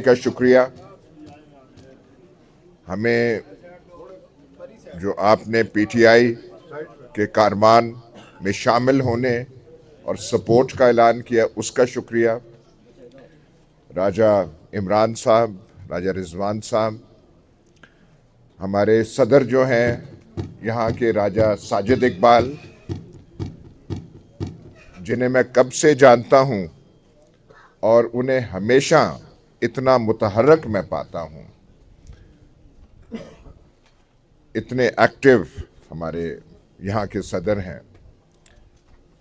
کا شکریہ. ہمیں جو آپ نے پی ٹی آئی کے کارمان میں شامل ہونے اور سپورٹ کا اعلان کیا اس کا شکریہ. راجہ عمران صاحب، راجہ رضوان صاحب، ہمارے صدر جو ہیں یہاں کے راجہ ساجد اقبال، جنہیں میں کب سے جانتا ہوں اور انہیں ہمیشہ اتنا متحرک میں پاتا ہوں، اتنے ایکٹیو ہمارے یہاں کے صدر ہیں.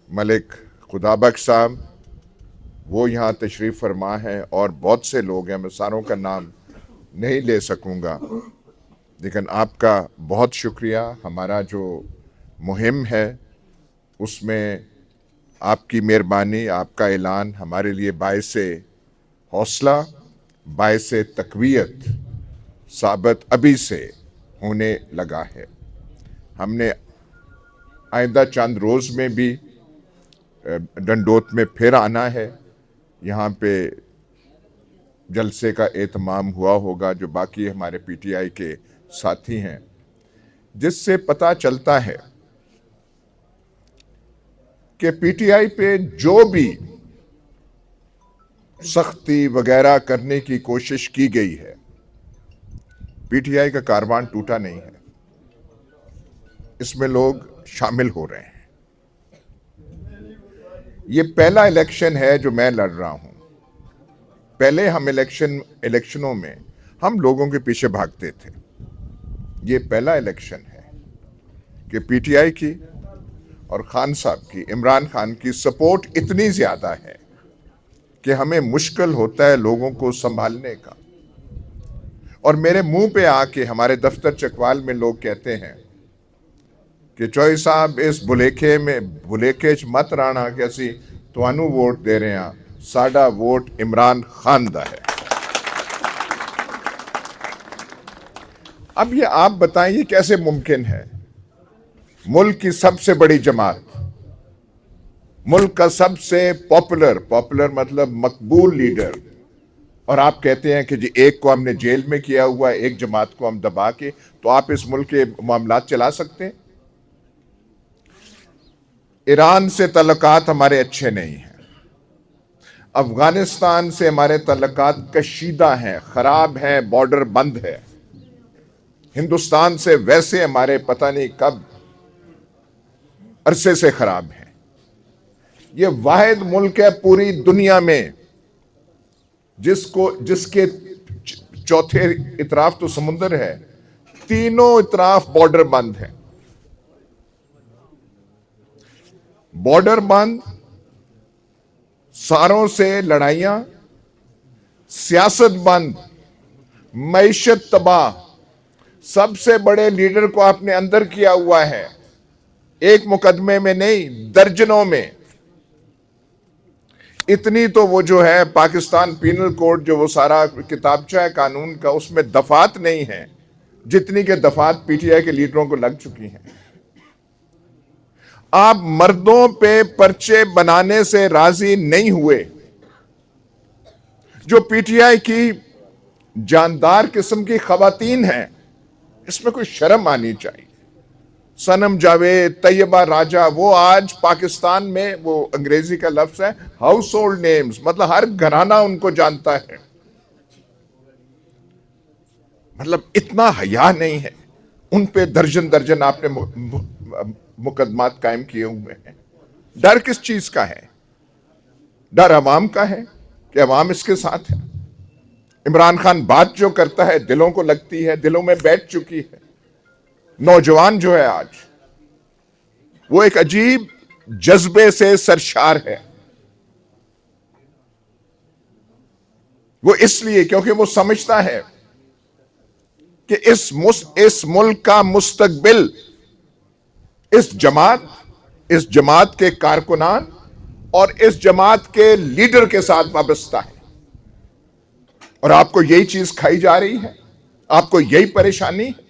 ملک خدا بخش صاحب، وہ یہاں تشریف فرما ہیں، اور بہت سے لوگ ہیں، میں ساروں کا نام نہیں لے سکوں گا، لیکن آپ کا بہت شکریہ. ہمارا جو مہم ہے اس میں آپ کی مہربانی، آپ کا اعلان ہمارے لیے باعث حوصلہ، باعث تقویت ثابت ابھی سے ہونے لگا ہے. ہم نے آئندہ چند روز میں بھی ڈنڈوت میں پھر آنا ہے. یہاں پہ جلسے کا اہتمام ہوا ہوگا جو باقی ہمارے پی ٹی آئی کے ساتھی ہیں، جس سے پتہ چلتا ہے کہ پی ٹی آئی پہ جو بھی سختی وغیرہ کرنے کی کوشش کی گئی ہے، پی ٹی آئی کا کاروان ٹوٹا نہیں ہے. اس میں لوگ شامل ہو رہے ہیں. یہ پہلا الیکشن ہے جو میں لڑ رہا ہوں. پہلے ہم الیکشنوں میں ہم لوگوں کے پیچھے بھاگتے تھے. یہ پہلا الیکشن ہے کہ پی ٹی آئی کی اور خان صاحب کی، عمران خان کی سپورٹ اتنی زیادہ ہے کہ ہمیں مشکل ہوتا ہے لوگوں کو سنبھالنے کا. اور میرے منہ پہ آ کے ہمارے دفتر چکوال میں لوگ کہتے ہیں کہ چوئی صاحب اس بھلیکے چ مت رانا کہ اسی توانو ووٹ دے رہے ہیں، ساڈا ووٹ عمران خان دا ہے. اب یہ آپ بتائیں یہ کیسے ممکن ہے؟ ملک کی سب سے بڑی جماعت، ملک کا سب سے پاپولر مطلب مقبول لیڈر، اور آپ کہتے ہیں کہ جی ایک کو ہم نے جیل میں کیا ہوا ہے، ایک جماعت کو ہم دبا کے، تو آپ اس ملک کے معاملات چلا سکتے ہیں؟ ایران سے تعلقات ہمارے اچھے نہیں ہیں، افغانستان سے ہمارے تعلقات کشیدہ ہیں، خراب ہیں، بارڈر بند ہے. ہندوستان سے ویسے ہمارے پتہ نہیں کب عرصے سے خراب ہیں. یہ واحد ملک ہے پوری دنیا میں جس کے چوتھے اطراف تو سمندر ہے، تینوں اطراف بارڈر بند ہے. بارڈر بند، ساروں سے لڑائیاں، سیاست بند، معیشت تباہ. سب سے بڑے لیڈر کو آپ نے اندر کیا ہوا ہے، ایک مقدمے میں نہیں، درجنوں میں. اتنی تو وہ جو ہے پاکستان پینل کوڈ، جو وہ سارا کتابچہ ہے قانون کا، اس میں دفعات نہیں ہیں جتنی کہ دفعات پی ٹی آئی کے لیڈروں کو لگ چکی ہیں. آپ مردوں پہ پرچے بنانے سے راضی نہیں ہوئے. جو پی ٹی آئی کی جاندار قسم کی خواتین ہیں، اس میں کوئی شرم آنی چاہیے. سنم جاوید، طیبہ راجہ، وہ آج پاکستان میں، وہ انگریزی کا لفظ ہے ہاؤس ہولڈ نیمز، مطلب ہر گھرانہ ان کو جانتا ہے. مطلب اتنا حیا نہیں ہے. ان پہ درجن آپ نے مقدمات قائم کیے ہوئے ہیں. ڈر کس چیز کا ہے؟ ڈر عوام کا ہے کہ عوام اس کے ساتھ ہے. عمران خان بات جو کرتا ہے دلوں کو لگتی ہے، دلوں میں بیٹھ چکی ہے. نوجوان جو ہے آج، وہ ایک عجیب جذبے سے سرشار ہے. وہ اس لیے کیونکہ وہ سمجھتا ہے کہ اس ملک کا مستقبل اس جماعت کے کارکنان اور اس جماعت کے لیڈر کے ساتھ وابستہ ہے. اور آپ کو یہی چیز کھائی جا رہی ہے، آپ کو یہی پریشانی ہے.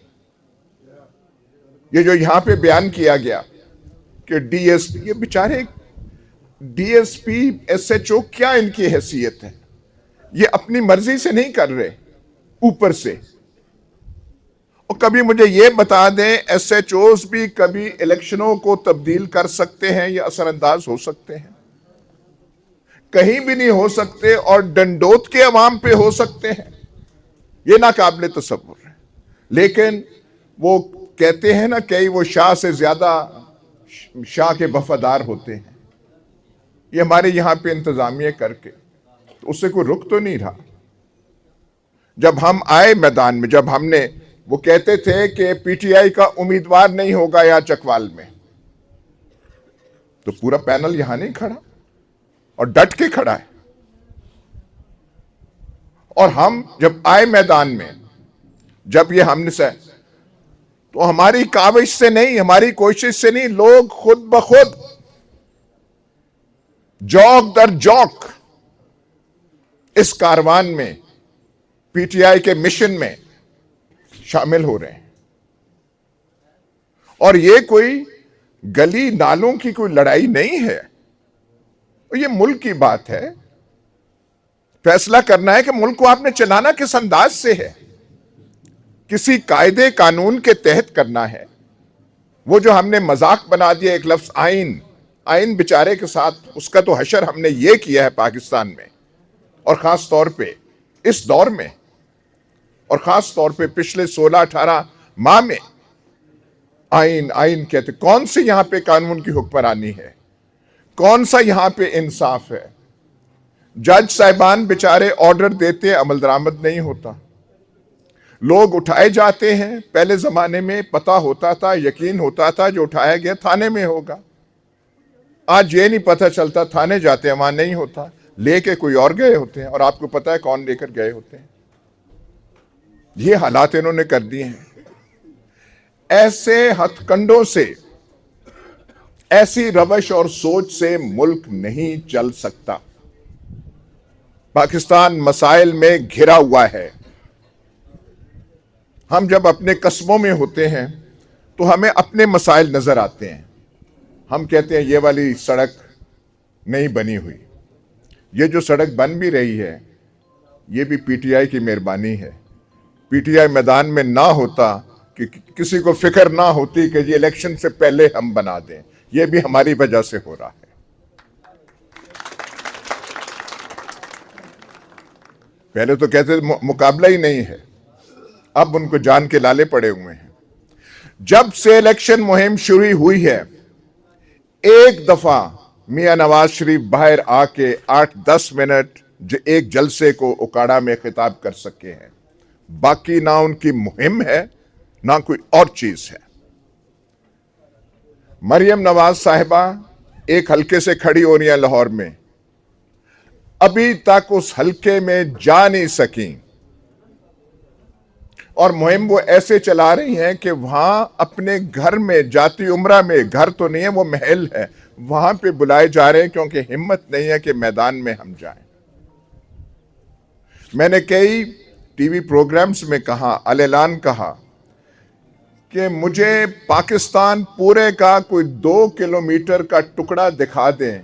یہ جو یہاں پہ بیان کیا گیا کہ ڈی ایس پی، یہ بیچارے ڈی ایس پی ایس ایچ او، کیا ان کی حیثیت ہے؟ یہ اپنی مرضی سے نہیں کر رہے، اوپر سے۔ اور کبھی مجھے یہ بتا دیں ایس ایچ اوز بھی کبھی الیکشنوں کو تبدیل کر سکتے ہیں یا اثر انداز ہو سکتے ہیں؟ کہیں بھی نہیں ہو سکتے، اور ڈنڈوت کے عوام پہ ہو سکتے ہیں؟ یہ ناقابل تصور ہے۔ لیکن وہ کہتے ہیں نا کہ وہ شاہ سے زیادہ شاہ کے وفادار ہوتے ہیں۔ یہ ہمارے یہاں پہ انتظامیہ کر کے تو اس سے کوئی رک تو نہیں رہا۔ جب ہم آئے میدان میں، جب ہم نے، وہ کہتے تھے کہ پی ٹی آئی کا امیدوار نہیں ہوگا یہاں چکوال میں، تو پورا پینل یہاں نہیں کھڑا، اور ڈٹ کے کھڑا ہے۔ اور ہم جب آئے میدان میں، جب یہ ہم نے سے، تو ہماری کاوش سے نہیں، ہماری کوشش سے نہیں، لوگ خود بخود جوک در جوک اس کاروان میں، پی ٹی آئی کے مشن میں شامل ہو رہے ہیں۔ اور یہ کوئی گلی نالوں کی کوئی لڑائی نہیں ہے، یہ ملک کی بات ہے۔ فیصلہ کرنا ہے کہ ملک کو آپ نے چلانا کس انداز سے ہے، کسی قاعدے قانون کے تحت کرنا ہے۔ وہ جو ہم نے مذاق بنا دیا ایک لفظ آئین بیچارے کے ساتھ، اس کا تو حشر ہم نے یہ کیا ہے پاکستان میں، اور خاص طور پہ اس دور میں، اور خاص طور پہ پچھلے 16-18 ماہ میں آئین کہتے، کون سی یہاں پہ قانون کی حکمرانی ہے؟ کون سا یہاں پہ انصاف ہے؟ جج صاحبان بیچارے آرڈر دیتے، عمل درآمد نہیں ہوتا، لوگ اٹھائے جاتے ہیں۔ پہلے زمانے میں پتہ ہوتا تھا، یقین ہوتا تھا جو اٹھایا گیا تھانے میں ہوگا۔ آج یہ نہیں پتہ چلتا، تھانے جاتے ہیں وہاں نہیں ہوتا، لے کے کوئی اور گئے ہوتے ہیں، اور آپ کو پتہ ہے کون لے کر گئے ہوتے ہیں۔ یہ حالات انہوں نے کر دیے ہیں۔ ایسے ہتھ کنڈوں سے، ایسی روش اور سوچ سے ملک نہیں چل سکتا۔ پاکستان مسائل میں گھرا ہوا ہے۔ ہم جب اپنے قصبوں میں ہوتے ہیں تو ہمیں اپنے مسائل نظر آتے ہیں۔ ہم کہتے ہیں یہ والی سڑک نہیں بنی ہوئی، یہ جو سڑک بن بھی رہی ہے یہ بھی پی ٹی آئی کی مہربانی ہے۔ پی ٹی آئی میدان میں نہ ہوتا، کہ کسی کو فکر نہ ہوتی کہ یہ الیکشن سے پہلے ہم بنا دیں، یہ بھی ہماری وجہ سے ہو رہا ہے۔ پہلے تو کہتے تھے مقابلہ ہی نہیں ہے، اب ان کو جان کے لالے پڑے ہوئے ہیں۔ جب سے الیکشن مہم شروع ہوئی ہے، ایک دفعہ میاں نواز شریف باہر آ کے 8-10 منٹ ایک جلسے کو اکاڑا میں خطاب کر سکے ہیں، باقی نہ ان کی مہم ہے نہ کوئی اور چیز ہے۔ مریم نواز صاحبہ ایک حلقے سے کھڑی ہو رہی ہیں لاہور میں، ابھی تک اس حلقے میں جا نہیں سکیں، اور مہم وہ ایسے چلا رہی ہیں کہ وہاں اپنے گھر میں، جاتی عمرہ میں، گھر تو نہیں ہے وہ محل ہے، وہاں پہ بلائے جا رہے ہیں کیونکہ ہمت نہیں ہے کہ میدان میں ہم جائیں۔ میں نے کئی ٹی وی پروگرامز میں کہا، اعلان کہا کہ مجھے پاکستان پورے کا کوئی 2 کلومیٹر کا ٹکڑا دکھا دیں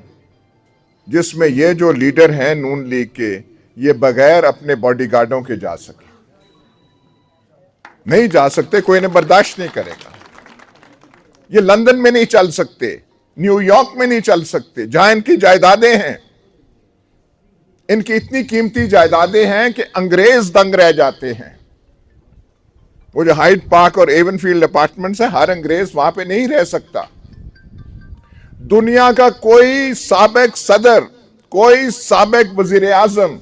جس میں یہ جو لیڈر ہیں نون لیگ کے، یہ بغیر اپنے باڈی گارڈوں کے جا سکے۔ نہیں جا سکتے، کوئی انہیں برداشت نہیں کرے گا۔ یہ لندن میں نہیں چل سکتے، نیو یارک میں نہیں چل سکتے، جہاں ان کی جائیدادیں ہیں۔ ان کی اتنی قیمتی جائیدادیں ہیں کہ انگریز دنگ رہ جاتے ہیں۔ وہ جو ہائیڈ پارک اور ایون فیلڈ اپارٹمنٹس ہیں، ہر انگریز وہاں پہ نہیں رہ سکتا۔ دنیا کا کوئی سابق صدر، کوئی سابق وزیر اعظم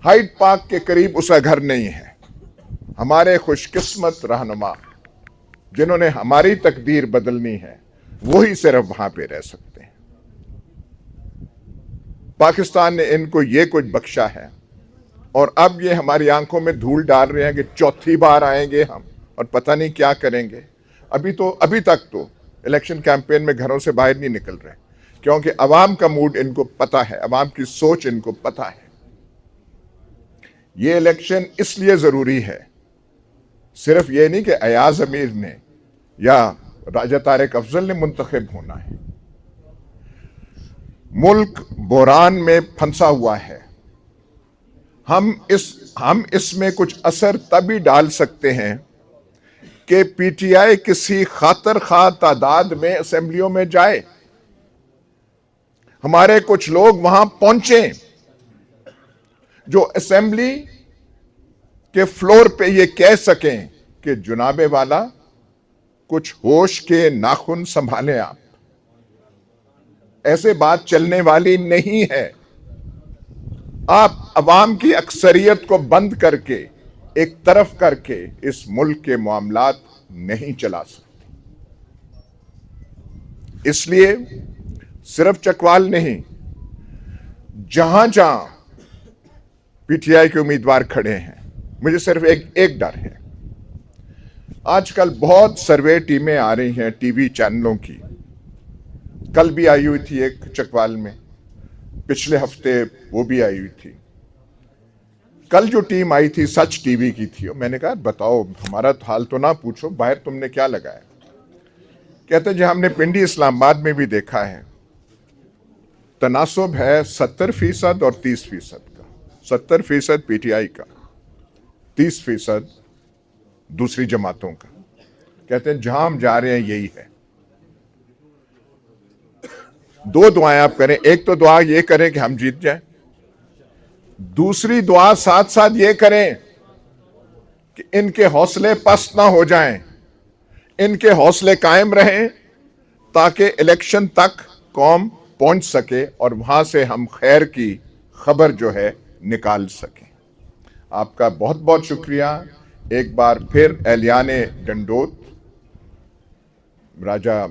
ہائیڈ پارک کے قریب اس کا گھر نہیں ہے۔ ہمارے خوش قسمت رہنما جنہوں نے ہماری تقدیر بدلنی ہے، وہی صرف وہاں پہ رہ سکتے ہیں۔ پاکستان نے ان کو یہ کچھ بخشا ہے، اور اب یہ ہماری آنکھوں میں دھول ڈال رہے ہیں کہ چوتھی بار آئیں گے ہم اور پتہ نہیں کیا کریں گے۔ ابھی تک تو الیکشن کیمپین میں گھروں سے باہر نہیں نکل رہے، کیونکہ عوام کا موڈ ان کو پتہ ہے، عوام کی سوچ ان کو پتہ ہے۔ یہ الیکشن اس لیے ضروری ہے، صرف یہ نہیں کہ ایاز امیر نے یا راجہ طارق افضل نے منتخب ہونا ہے۔ ملک بحران میں پھنسا ہوا ہے، ہم اس میں کچھ اثر تبھی ڈال سکتے ہیں کہ پی ٹی آئی کسی خاطر خواہ تعداد میں اسمبلیوں میں جائے، ہمارے کچھ لوگ وہاں پہنچیں جو اسمبلی کے فلور پہ یہ کہہ سکیں کہ جناب والا کچھ ہوش کے ناخن سنبھالیں، آپ ایسے بات چلنے والی نہیں ہے۔ آپ عوام کی اکثریت کو بند کر کے ایک طرف کر کے اس ملک کے معاملات نہیں چلا سکتے۔ اس لیے صرف چکوال نہیں، جہاں جہاں پی ٹی آئی کے امیدوار کھڑے ہیں، مجھے صرف ایک ڈر ہے۔ آج کل بہت سروے ٹیمیں آ رہی ہیں ٹی وی چینلوں کی، کل بھی آئی ہوئی تھی ایک چکوال میں، پچھلے ہفتے وہ بھی آئی ہوئی تھی۔ کل جو ٹیم آئی تھی سچ ٹی وی کی تھی، میں نے کہا بتاؤ ہمارا حال تو نہ پوچھو، باہر تم نے کیا لگایا؟ کہتے ہیں جی ہم نے پنڈی اسلام آباد میں بھی دیکھا ہے، تناسب ہے 70% اور 30% کا، 70% پی ٹی آئی کا، 30% دوسری جماعتوں کا۔ کہتے ہیں جہاں ہم جا رہے ہیں یہی ہے۔ دو دعائیں آپ کریں، ایک تو دعا یہ کریں کہ ہم جیت جائیں، دوسری دعا ساتھ ساتھ یہ کریں کہ ان کے حوصلے پست نہ ہو جائیں، ان کے حوصلے قائم رہیں تاکہ الیکشن تک قوم پہنچ سکے اور وہاں سے ہم خیر کی خبر جو ہے نکال سکیں۔ آپ کا بہت بہت شکریہ ایک بار پھر اہلیان ڈنڈوت، راجہ